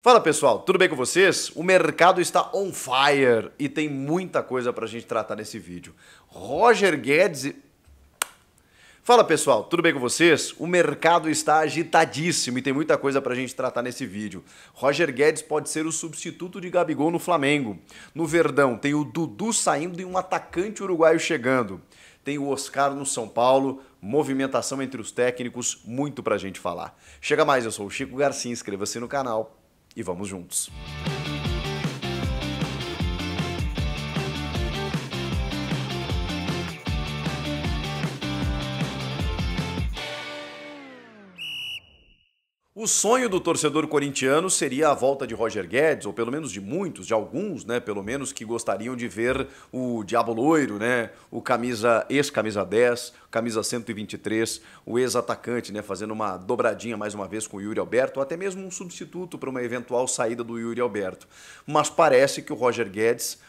Fala pessoal, tudo bem com vocês? O mercado está on fire e tem muita coisa pra gente tratar nesse vídeo. Roger Guedes. Fala pessoal, tudo bem com vocês? O mercado está agitadíssimo e tem muita coisa pra gente tratar nesse vídeo. Roger Guedes pode ser o substituto de Gabigol no Flamengo. No Verdão tem o Dudu saindo e um atacante uruguaio chegando. Tem o Oscar no São Paulo, movimentação entre os técnicos, muito pra gente falar. Chega mais, eu sou o Chico Garcia, inscreva-se no canal e vamos juntos. O sonho do torcedor corintiano seria a volta de Roger Guedes, ou pelo menos de muitos, de alguns, né, pelo menos que gostariam de ver o Diabo Loiro, né, o ex-camisa 10, camisa 123, o ex-atacante, né, fazendo uma dobradinha mais uma vez com o Yuri Alberto, ou até mesmo um substituto para uma eventual saída do Yuri Alberto. Mas parece que o Roger Guedes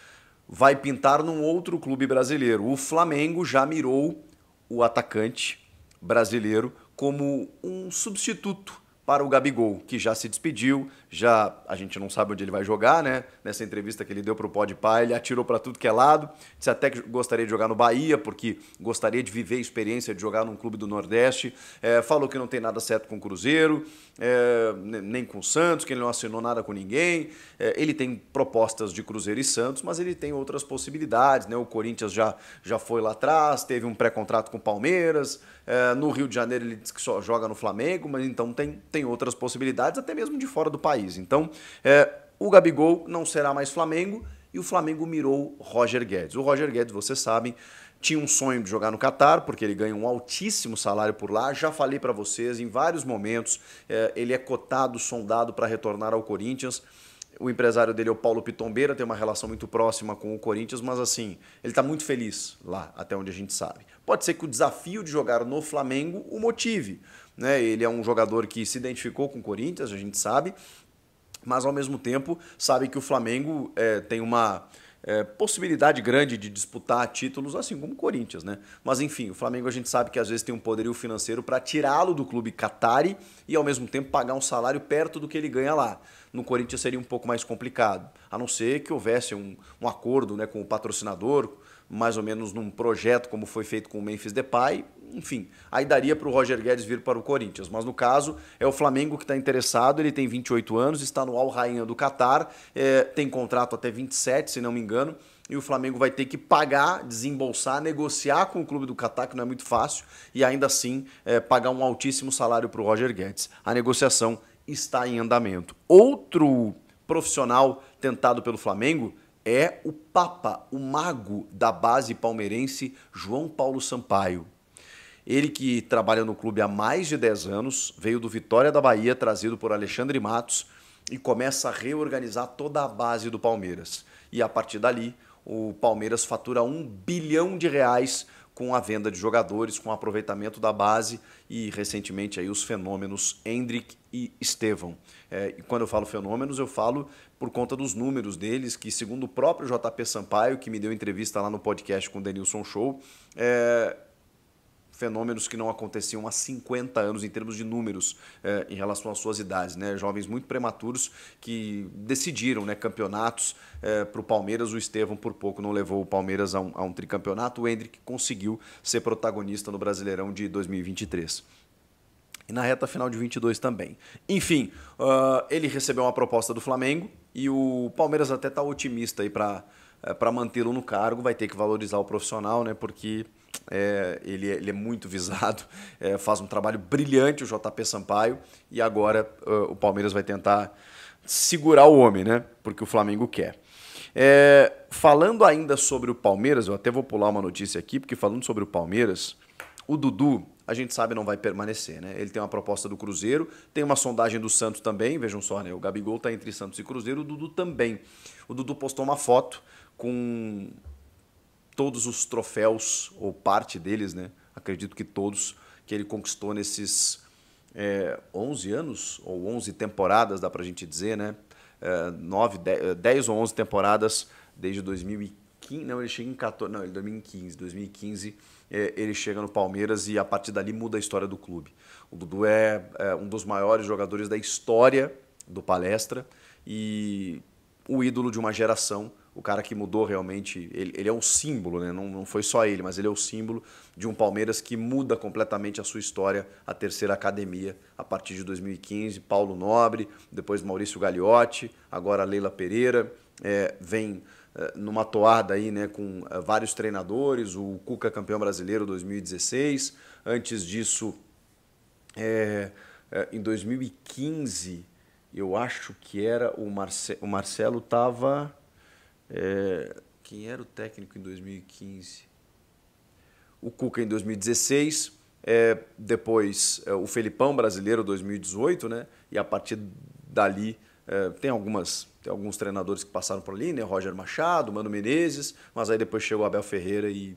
vai pintar num outro clube brasileiro. O Flamengo já mirou o atacante brasileiro como um substituto para o Gabigol, que já se despediu, já a gente não sabe onde ele vai jogar, né? Nessa entrevista que ele deu para o Podpah, ele atirou para tudo que é lado, disse até que gostaria de jogar no Bahia, porque gostaria de viver a experiência de jogar num clube do Nordeste, falou que não tem nada certo com o Cruzeiro, nem com o Santos, que ele não assinou nada com ninguém, ele tem propostas de Cruzeiro e Santos, mas ele tem outras possibilidades, né? O Corinthians já foi lá atrás, teve um pré-contrato com o Palmeiras, no Rio de Janeiro ele disse que só joga no Flamengo, mas então tem outras possibilidades, até mesmo de fora do país. Então, o Gabigol não será mais Flamengo e o Flamengo mirou Roger Guedes. O Roger Guedes, vocês sabem, tinha um sonho de jogar no Catar, porque ele ganha um altíssimo salário por lá. Já falei para vocês em vários momentos, ele é cotado, sondado para retornar ao Corinthians. O empresário dele é o Paulo Pitombeira, tem uma relação muito próxima com o Corinthians, mas assim, ele está muito feliz lá, até onde a gente sabe. Pode ser que o desafio de jogar no Flamengo o motive, né? Ele é um jogador que se identificou com o Corinthians, a gente sabe, mas ao mesmo tempo sabe que o Flamengo tem uma possibilidade grande de disputar títulos, assim como o Corinthians, né? Mas enfim, o Flamengo a gente sabe que às vezes tem um poderio financeiro para tirá-lo do clube Qatari e ao mesmo tempo pagar um salário perto do que ele ganha lá. No Corinthians seria um pouco mais complicado, a não ser que houvesse um acordo, né, com o patrocinador, mais ou menos num projeto como foi feito com o Memphis Depay. Enfim, aí daria para o Roger Guedes vir para o Corinthians, mas no caso é o Flamengo que está interessado, ele tem 28 anos, está no Al Rayan do Catar, tem contrato até 27, se não me engano, e o Flamengo vai ter que pagar, desembolsar, negociar com o clube do Catar, que não é muito fácil, e ainda assim pagar um altíssimo salário para o Roger Guedes. A negociação está em andamento. Outro profissional tentado pelo Flamengo é o Papa, o mago da base palmeirense, João Paulo Sampaio. Ele que trabalha no clube há mais de 10 anos, veio do Vitória da Bahia, trazido por Alexandre Matos, e começa a reorganizar toda a base do Palmeiras. E a partir dali, o Palmeiras fatura R$ 1 bilhão com a venda de jogadores, com o aproveitamento da base e, recentemente, aí, os fenômenos Endrick e Estevão. E quando eu falo fenômenos, eu falo por conta dos números deles, que, segundo o próprio JP Sampaio, que me deu entrevista lá no podcast com o Denilson Show, fenômenos que não aconteciam há 50 anos em termos de números em relação às suas idades, né? Jovens muito prematuros que decidiram, né, campeonatos para o Palmeiras. O Estevão por pouco não levou o Palmeiras a um tricampeonato. O Endrick conseguiu ser protagonista no Brasileirão de 2023. E na reta final de 22 também. Enfim, ele recebeu uma proposta do Flamengo e o Palmeiras até está otimista aí para mantê-lo no cargo. Vai ter que valorizar o profissional, né? Porque ele é muito visado, faz um trabalho brilhante o JP Sampaio e agora o Palmeiras vai tentar segurar o homem, né? Porque o Flamengo quer. Falando ainda sobre o Palmeiras, eu até vou pular uma notícia aqui, porque falando sobre o Palmeiras, o Dudu, a gente sabe, não vai permanecer, né? Ele tem uma proposta do Cruzeiro, tem uma sondagem do Santos também, vejam só, né? O Gabigol está entre Santos e Cruzeiro, o Dudu também. O Dudu postou uma foto com todos os troféus, ou parte deles, né? Acredito que todos, que ele conquistou nesses 11 anos, ou 11 temporadas, dá pra gente dizer, né? 10 ou 11 temporadas desde 2015, não, ele chega em 14, não, ele 2015, ele chega no Palmeiras e a partir dali muda a história do clube. O Dudu é um dos maiores jogadores da história do Palestra, e o ídolo de uma geração, o cara que mudou realmente, ele é um símbolo, né? Não foi só ele, mas ele é o símbolo de um Palmeiras que muda completamente a sua história, a terceira academia, a partir de 2015, Paulo Nobre, depois Maurício Gagliotti, agora Leila Pereira, vem numa toada aí, né, com vários treinadores, o Cuca campeão brasileiro 2016, antes disso, em 2015, eu acho que era o Marcelo estava... quem era o técnico em 2015? O Cuca em 2016, depois o Felipão brasileiro 2018, né? E a partir dali tem alguns treinadores que passaram por ali, né? Roger Machado, Mano Menezes, mas aí depois chegou o Abel Ferreira e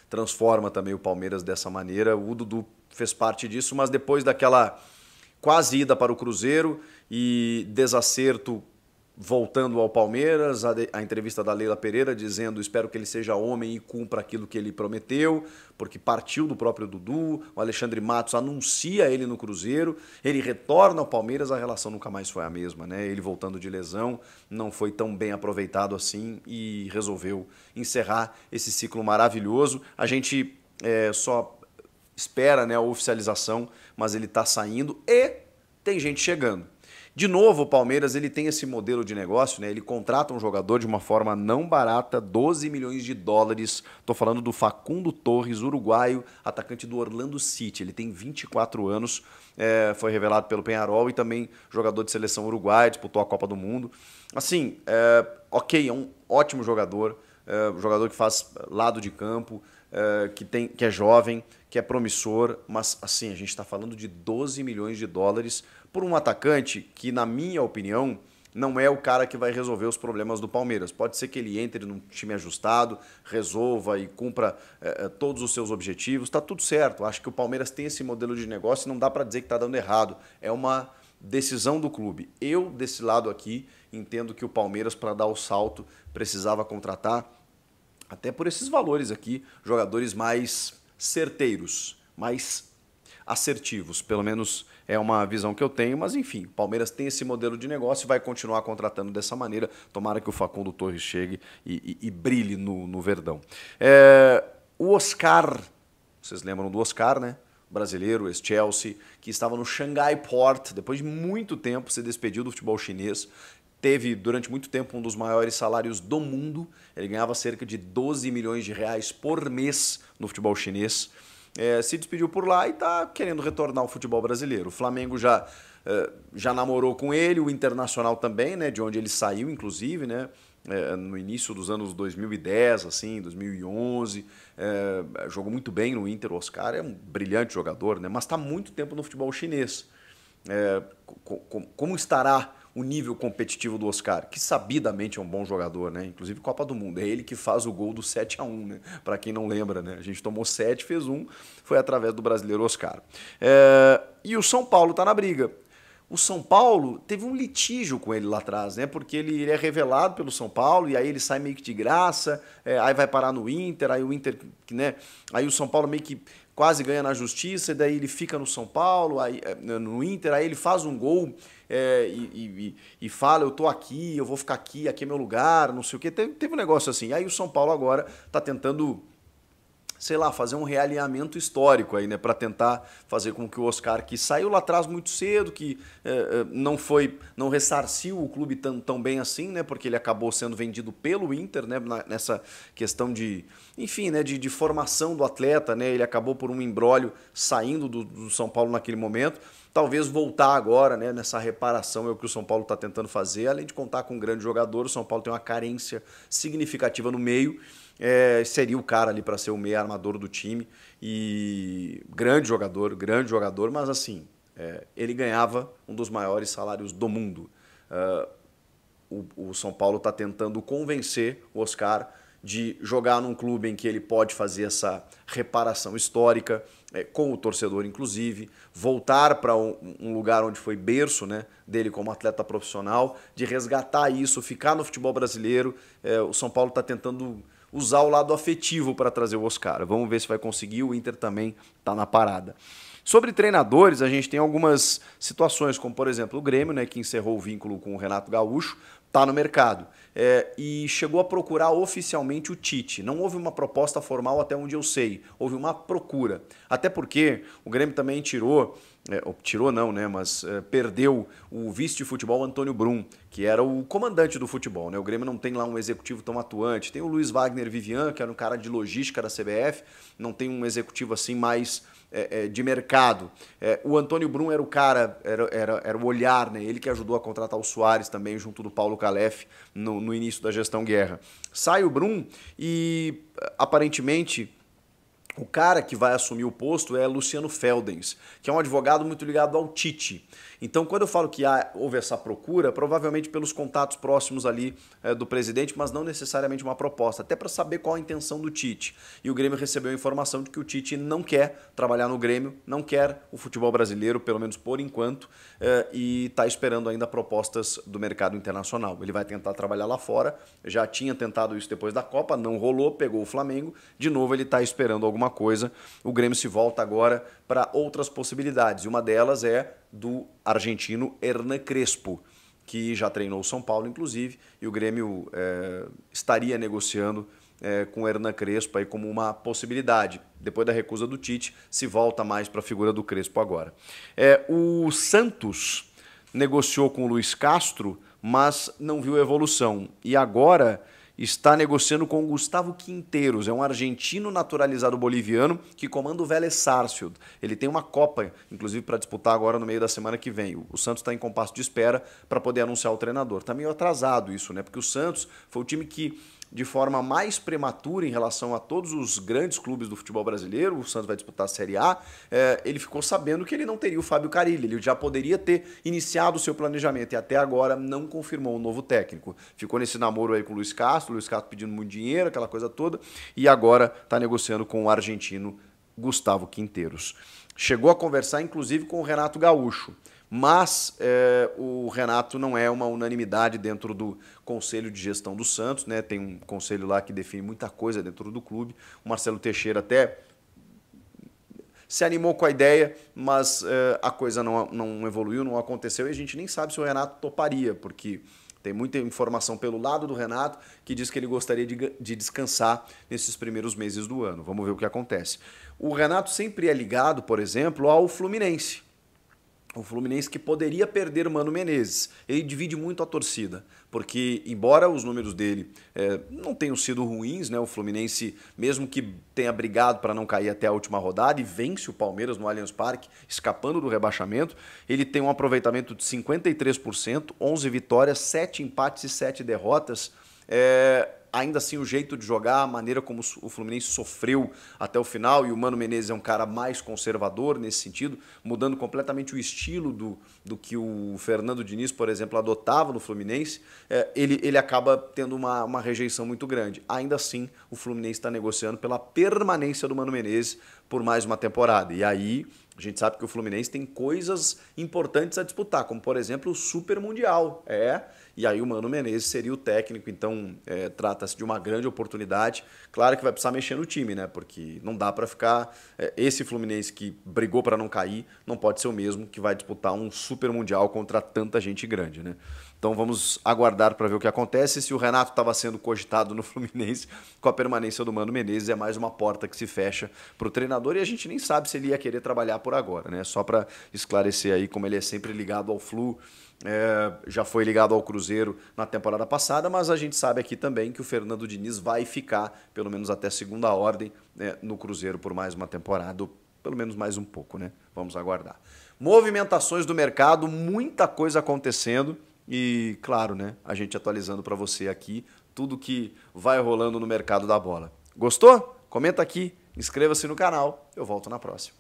transforma também o Palmeiras dessa maneira. O Dudu fez parte disso, mas depois daquela quase ida para o Cruzeiro e desacerto voltando ao Palmeiras, a entrevista da Leila Pereira dizendo: espero que ele seja homem e cumpra aquilo que ele prometeu, porque partiu do próprio Dudu, o Alexandre Matos anuncia ele no Cruzeiro, ele retorna ao Palmeiras, a relação nunca mais foi a mesma, né? Ele voltando de lesão, não foi tão bem aproveitado assim e resolveu encerrar esse ciclo maravilhoso. A gente só espera, né, a oficialização, mas ele está saindo e tem gente chegando. De novo, o Palmeiras ele tem esse modelo de negócio, né? Ele contrata um jogador de uma forma não barata, 12 milhões de dólares. Estou falando do Facundo Torres, uruguaio, atacante do Orlando City. Ele tem 24 anos, foi revelado pelo Peñarol e também jogador de seleção uruguaia, disputou a Copa do Mundo. Assim, ok, é um ótimo jogador, jogador que faz lado de campo, que é jovem, que é promissor, mas assim, a gente está falando de 12 milhões de dólares por um atacante que, na minha opinião, não é o cara que vai resolver os problemas do Palmeiras. Pode ser que ele entre num time ajustado, resolva e cumpra todos os seus objetivos, está tudo certo. Acho que o Palmeiras tem esse modelo de negócio e não dá para dizer que está dando errado. É uma decisão do clube. Eu, desse lado aqui, entendo que o Palmeiras, para dar o salto, precisava contratar, até por esses valores aqui, jogadores mais certeiros, mais assertivos, pelo menos é uma visão que eu tenho, mas enfim, o Palmeiras tem esse modelo de negócio e vai continuar contratando dessa maneira. Tomara que o Facundo Torres chegue e brilhe no Verdão. O Oscar, vocês lembram do Oscar, né? Brasileiro, ex-Chelsea, que estava no Shanghai Port, depois de muito tempo se despediu do futebol chinês, teve durante muito tempo um dos maiores salários do mundo, ele ganhava cerca de 12 milhões de reais por mês no futebol chinês, se despediu por lá e está querendo retornar ao futebol brasileiro. O Flamengo já namorou com ele, o Internacional também, né, de onde ele saiu, inclusive, né, no início dos anos 2010, assim, 2011, jogou muito bem no Inter. O Oscar é um brilhante jogador, né, mas está muito tempo no futebol chinês. Como estará o nível competitivo do Oscar, que sabidamente é um bom jogador, né? Inclusive Copa do Mundo, é ele que faz o gol do 7-1, né? Para quem não lembra, né? A gente tomou 7, fez 1, foi através do brasileiro Oscar. E o São Paulo está na briga. O São Paulo teve um litígio com ele lá atrás, né? Porque ele é revelado pelo São Paulo e aí ele sai meio que de graça, aí vai parar no Inter, aí o Inter, né? Aí o São Paulo meio que quase ganha na justiça, e daí ele fica no São Paulo, aí, no Inter, aí ele faz um gol e fala: eu tô aqui, eu vou ficar aqui, aqui é meu lugar, não sei o quê. Teve um negócio assim. Aí o São Paulo agora tá tentando, sei lá, fazer um realinhamento histórico aí, né, para tentar fazer com que o Oscar, que saiu lá atrás muito cedo, que não ressarciu o clube tão bem assim, né, porque ele acabou sendo vendido pelo Inter, né, nessa questão de, enfim, né, de formação do atleta, né, ele acabou por um imbróglio saindo do São Paulo naquele momento. Talvez voltar agora, né, nessa reparação é o que o São Paulo está tentando fazer, além de contar com um grande jogador. O São Paulo tem uma carência significativa no meio, seria o cara ali para ser o meio armador do time, e grande jogador, mas assim, ele ganhava um dos maiores salários do mundo. O São Paulo está tentando convencer o Oscar de jogar num clube em que ele pode fazer essa reparação histórica, com o torcedor inclusive, voltar para um lugar onde foi berço, né, dele como atleta profissional, de resgatar isso, ficar no futebol brasileiro. O São Paulo está tentando usar o lado afetivo para trazer o Oscar. Vamos ver se vai conseguir. O Inter também está na parada. Sobre treinadores, a gente tem algumas situações, como por exemplo o Grêmio, né, que encerrou o vínculo com o Renato Gaúcho, está no mercado e chegou a procurar oficialmente o Tite. Não houve uma proposta formal até onde eu sei, houve uma procura. Até porque o Grêmio também tirou não, né, mas perdeu o vice de futebol Antônio Brum, que era o comandante do futebol, né? O Grêmio não tem lá um executivo tão atuante, tem o Luiz Wagner Vivian, que era um cara de logística da CBF, não tem um executivo assim mais de mercado. O Antônio Brum era o cara, era o olhar, né? Ele que ajudou a contratar o Soares também, junto do Paulo Calef, no início da gestão Guerra. Sai o Brum e, aparentemente, o cara que vai assumir o posto é Luciano Feldens, que é um advogado muito ligado ao Tite. Então, quando eu falo que houve essa procura, provavelmente pelos contatos próximos ali do presidente, mas não necessariamente uma proposta, até para saber qual a intenção do Tite. E o Grêmio recebeu a informação de que o Tite não quer trabalhar no Grêmio, não quer o futebol brasileiro, pelo menos por enquanto, e está esperando ainda propostas do mercado internacional. Ele vai tentar trabalhar lá fora, já tinha tentado isso depois da Copa, não rolou, pegou o Flamengo, de novo ele está esperando alguma coisa. O Grêmio se volta agora para outras possibilidades, e uma delas é do argentino Hernan Crespo, que já treinou o São Paulo, inclusive, e o Grêmio estaria negociando com o Hernan Crespo aí como uma possibilidade. Depois da recusa do Tite, se volta mais para a figura do Crespo agora. O Santos negociou com o Luiz Castro, mas não viu evolução, e agora está negociando com o Gustavo Quinteiros, é um argentino naturalizado boliviano que comanda o Vélez Sarsfield. Ele tem uma Copa, inclusive, para disputar agora no meio da semana que vem. O Santos está em compasso de espera para poder anunciar o treinador. Está meio atrasado isso, né? Porque o Santos foi o time que, de forma mais prematura em relação a todos os grandes clubes do futebol brasileiro, o Santos vai disputar a Série A, ele ficou sabendo que ele não teria o Fábio Carille, ele já poderia ter iniciado o seu planejamento e até agora não confirmou um novo técnico. Ficou nesse namoro aí com o Luiz Castro pedindo muito dinheiro, aquela coisa toda, e agora está negociando com o argentino Gustavo Quinteiros. Chegou a conversar, inclusive, com o Renato Gaúcho, mas o Renato não é uma unanimidade dentro do Conselho de Gestão do Santos, né? Tem um conselho lá que define muita coisa dentro do clube. O Marcelo Teixeira até se animou com a ideia, mas a coisa não evoluiu, não aconteceu, e a gente nem sabe se o Renato toparia, porque tem muita informação pelo lado do Renato que diz que ele gostaria de descansar nesses primeiros meses do ano. Vamos ver o que acontece. O Renato sempre é ligado, por exemplo, ao Fluminense. O Fluminense que poderia perder o Mano Menezes. Ele divide muito a torcida, porque embora os números dele não tenham sido ruins, né, o Fluminense, mesmo que tenha brigado para não cair até a última rodada e vence o Palmeiras no Allianz Parque, escapando do rebaixamento, ele tem um aproveitamento de 53%, 11 vitórias, 7 empates e 7 derrotas. Ainda assim, o jeito de jogar, a maneira como o Fluminense sofreu até o final, e o Mano Menezes é um cara mais conservador nesse sentido, mudando completamente o estilo do que o Fernando Diniz, por exemplo, adotava no Fluminense, ele acaba tendo uma rejeição muito grande. Ainda assim, o Fluminense está negociando pela permanência do Mano Menezes por mais uma temporada. E aí, a gente sabe que o Fluminense tem coisas importantes a disputar, como, por exemplo, o Super Mundial. E aí o Mano Menezes seria o técnico, então trata-se de uma grande oportunidade. Claro que vai precisar mexer no time, né? Porque não dá para ficar... esse Fluminense que brigou para não cair não pode ser o mesmo que vai disputar um Super Mundial contra tanta gente grande, né? Então vamos aguardar para ver o que acontece. Se o Renato estava sendo cogitado no Fluminense, com a permanência do Mano Menezes, é mais uma porta que se fecha para o treinador, e a gente nem sabe se ele ia querer trabalhar por agora, né? Só para esclarecer aí, como ele é sempre ligado ao Flu, já foi ligado ao Cruzeiro na temporada passada, mas a gente sabe aqui também que o Fernando Diniz vai ficar, pelo menos até segunda ordem, no Cruzeiro por mais uma temporada, ou pelo menos mais um pouco, né? Vamos aguardar. Movimentações do mercado, muita coisa acontecendo e, claro, né, a gente atualizando para você aqui tudo que vai rolando no mercado da bola. Gostou? Comenta aqui, inscreva-se no canal, eu volto na próxima.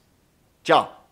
Tchau!